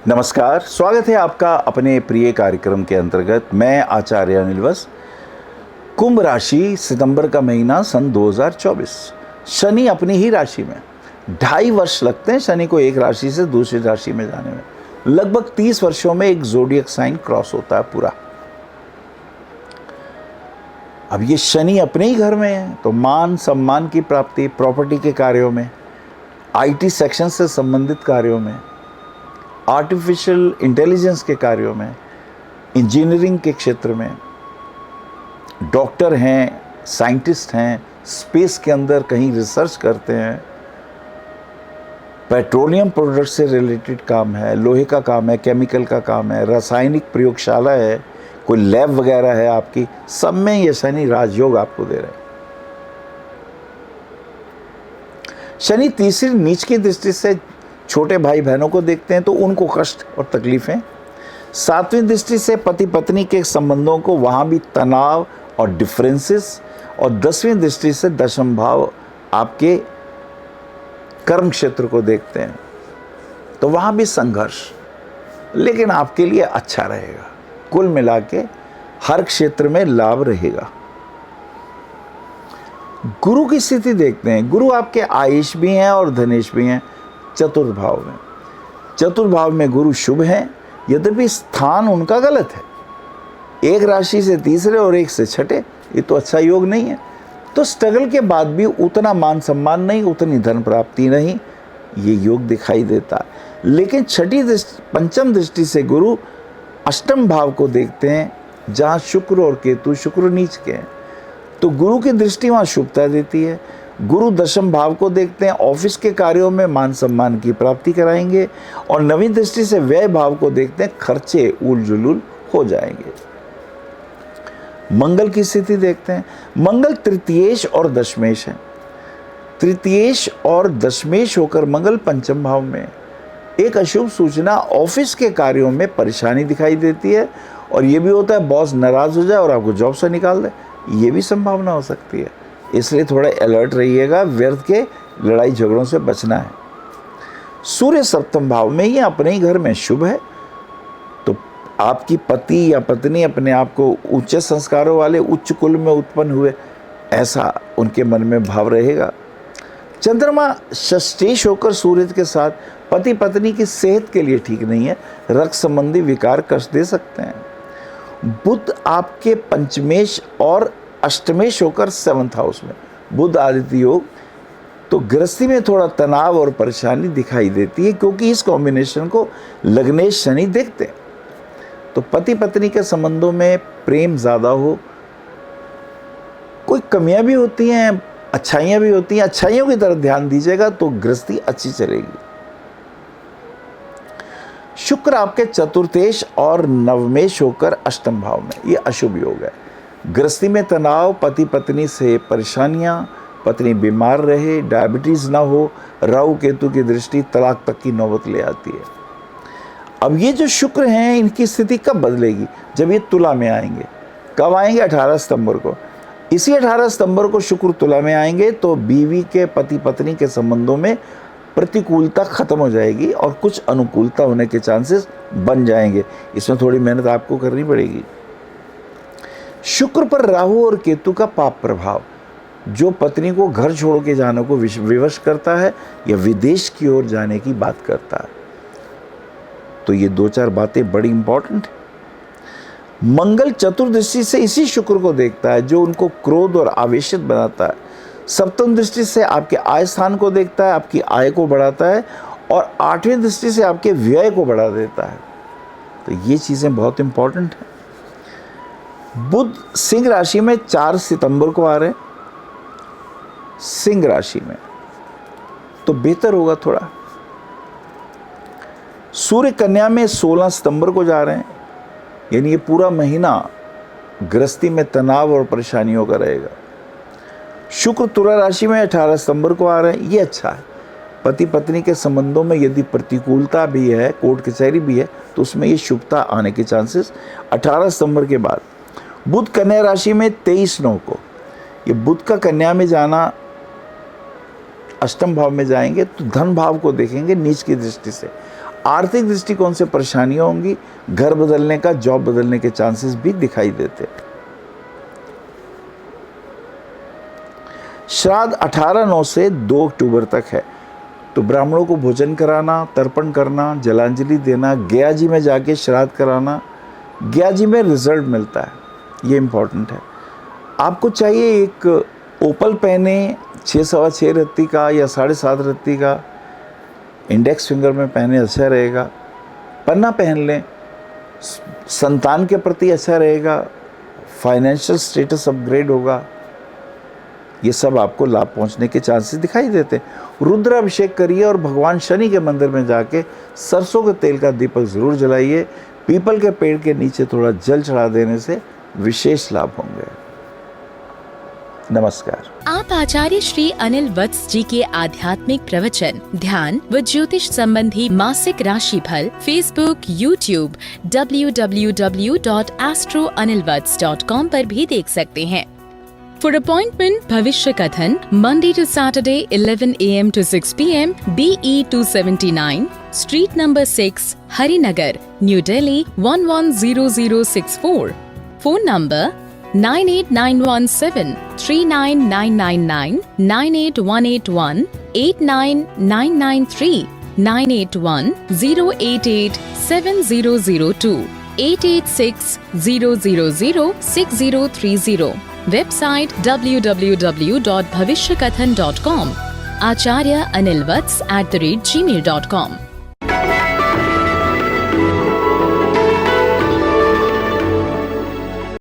नमस्कार, स्वागत है आपका अपने प्रिय कार्यक्रम के अंतर्गत। मैं आचार्य अनिल वस। कुंभ राशि, सितंबर का महीना, सन 2024। शनि अपनी ही राशि में। 2.5 वर्ष लगते हैं शनि को एक राशि से दूसरी राशि में जाने में। लगभग 30 वर्षों में एक ज़ोडिएक साइन क्रॉस होता है पूरा। अब ये शनि अपने ही घर में है तो मान सम्मान की प्राप्ति, प्रॉपर्टी के कार्यों में, IT सेक्शन से संबंधित कार्यों में, आर्टिफिशियल इंटेलिजेंस के कार्यों में, इंजीनियरिंग के क्षेत्र में, डॉक्टर हैं, साइंटिस्ट हैं, स्पेस के अंदर कहीं रिसर्च करते हैं, पेट्रोलियम प्रोडक्ट से रिलेटेड काम है, लोहे का काम है, केमिकल का काम है, रासायनिक प्रयोगशाला है, कोई लैब वगैरह है आपकी, सब में ये शनि राजयोग आपको दे रहे हैं। शनि तीसरी नीच की दृष्टि से छोटे भाई बहनों को देखते हैं तो उनको कष्ट और तकलीफें। 7वीं दृष्टि से पति पत्नी के संबंधों को, वहाँ भी तनाव और डिफरेंसेस। और 10वीं दृष्टि से दशम भाव आपके कर्म क्षेत्र को देखते हैं तो वहाँ भी संघर्ष, लेकिन आपके लिए अच्छा रहेगा। कुल मिला के हर क्षेत्र में लाभ रहेगा। गुरु की स्थिति देखते हैं। गुरु आपके आयुष भी हैं और धनेश भी हैं चतुर्थ भाव में। चतुर्थ भाव में गुरु शुभ हैं, यद्यपि स्थान उनका गलत है। एक राशि से तीसरे और एक से छठे, ये तो अच्छा योग नहीं है। तो स्ट्रगल के बाद भी उतना मान सम्मान नहीं, उतनी धन प्राप्ति नहीं, ये योग दिखाई देता है। लेकिन पंचम दृष्टि से गुरु अष्टम भाव को देखते हैं, जहाँ शुक्र और केतु, शुक्र नीच के हैं, तो गुरु की दृष्टि वहाँ शुभता देती है। गुरु दशम भाव को देखते हैं, ऑफिस के कार्यों में मान सम्मान की प्राप्ति कराएंगे। और 9वीं दृष्टि से व्यय भाव को देखते हैं, खर्चे उल जुलूल हो जाएंगे। मंगल की स्थिति देखते हैं। मंगल तृतीयेश और दशमेश है। तृतीयेश और दशमेश होकर मंगल पंचम भाव में। एक अशुभ सूचना, ऑफिस के कार्यों में परेशानी दिखाई देती है। और ये भी होता है बॉस नाराज हो जाए और आपको जॉब से निकाल दे, ये भी संभावना हो सकती है। इसलिए थोड़ा अलर्ट रहिएगा, व्यर्थ के लड़ाई झगड़ों से बचना है। सूर्य सप्तम भाव में, ये अपने ही घर में शुभ है, तो आपकी पति या पत्नी अपने आप को उच्च संस्कारों वाले, उच्च कुल में उत्पन्न हुए, ऐसा उनके मन में भाव रहेगा। चंद्रमा षष्ठेश होकर सूर्य के साथ पति पत्नी की सेहत के लिए ठीक नहीं है, रक्त संबंधी विकार कष्ट दे सकते हैं। बुध आपके पंचमेश और अष्टमेश होकर 7th हाउस में, बुध आदित्य योग, तो गृहस्थी में थोड़ा तनाव और परेशानी दिखाई देती है, क्योंकि इस कॉम्बिनेशन को लग्नेश शनि देखते हैं। तो पति पत्नी के संबंधों में प्रेम ज़्यादा हो, कोई कमियां भी होती हैं, अच्छाइयाँ भी होती हैं, अच्छाइयों की तरफ ध्यान दीजिएगा तो गृहस्थी अच्छी चलेगी। शुक्र आपके चतुर्थेश और नवमेश होकर अष्टम भाव में, ये अशुभ योग है। गृहस्थी में तनाव, पति पत्नी से परेशानियां, पत्नी बीमार रहे, डायबिटीज़ ना हो, राहु केतु की दृष्टि तलाक तक की नौबत ले आती है। अब ये जो शुक्र हैं, इनकी स्थिति कब बदलेगी? जब ये तुला में आएंगे। कब आएंगे? 18 सितंबर को। इसी 18 सितंबर को शुक्र तुला में आएंगे तो बीवी के, पति पत्नी के संबंधों में प्रतिकूलता खत्म हो जाएगी और कुछ अनुकूलता होने के चांसेस बन जाएंगे। इसमें थोड़ी मेहनत आपको करनी पड़ेगी। शुक्र पर राहु और केतु का पाप प्रभाव, जो पत्नी को घर छोड़ के जाने को विवश करता है या विदेश की ओर जाने की बात करता है। तो ये 2-4 बातें बड़ी इंपॉर्टेंट है। मंगल चतुर्दृष्टि से इसी शुक्र को देखता है, जो उनको क्रोध और आवेशित बनाता है। सप्तम दृष्टि से आपके आय स्थान को देखता है, आपकी आय को बढ़ाता है। और 8वीं दृष्टि से आपके व्यय को बढ़ा देता है। तो ये चीज़ें बहुत इंपॉर्टेंट हैं। बुध सिंह राशि में 4 सितंबर को आ रहे हैं, सिंह राशि में, तो बेहतर होगा थोड़ा। सूर्य कन्या में 16 सितंबर को जा रहे हैं, यानी ये पूरा महीना गृहस्थी में तनाव और परेशानियों का रहेगा। शुक्र तुला राशि में 18 सितंबर को आ रहे हैं, ये अच्छा है। पति पत्नी के संबंधों में यदि प्रतिकूलता भी है, कोर्ट कचहरी भी है, तो उसमें ये शुभता आने के चांसेस 18 सितंबर के बाद। बुध कन्या राशि में 23/9 को, ये बुध का कन्या में जाना, अष्टम भाव में जाएंगे तो धन भाव को देखेंगे नीच की दृष्टि से। आर्थिक दृष्टिकोण से परेशानियां होंगी, घर बदलने का, जॉब बदलने के चांसेस भी दिखाई देते। श्राद्ध 18/9 से 2 अक्टूबर तक है, तो ब्राह्मणों को भोजन कराना, तर्पण करना, जलांजलि देना, गया जी में जाके श्राद्ध कराना, गया जी में रिजल्ट मिलता है, ये इम्पोर्टेंट है। आपको चाहिए एक ओपल पहने 6-6.25 रत्ती का या 7.5 रत्ती का, इंडेक्स फिंगर में पहने अच्छा रहेगा। पन्ना पहन लें, संतान के प्रति अच्छा रहेगा, फाइनेंशियल स्टेटस अपग्रेड होगा, ये सब आपको लाभ पहुंचने के चांसेस दिखाई देते हैं। रुद्राभिषेक करिए और भगवान शनि के मंदिर में जाके सरसों के तेल का दीपक ज़रूर जलाइए। पीपल के पेड़ के नीचे थोड़ा जल चढ़ा देने से विशेष लाभ होंगे। नमस्कार। आप आचार्य श्री अनिल वत्स जी के आध्यात्मिक प्रवचन, ध्यान व ज्योतिष संबंधी मासिक राशिफल फेसबुक, यूट्यूब, www.astroanilvats.com पर भी देख सकते हैं। For appointment, भविष्य कथन, Monday to Saturday, 11 a.m. to 6 p.m. BE 279, Street number 6, Harinagar, New Delhi 110064. Phone number 98917 39999, 98181 89993, 981 088 7002, 886 000 6030. Website www.bhavishyakathan.com, acharya anilvats@gmail.com।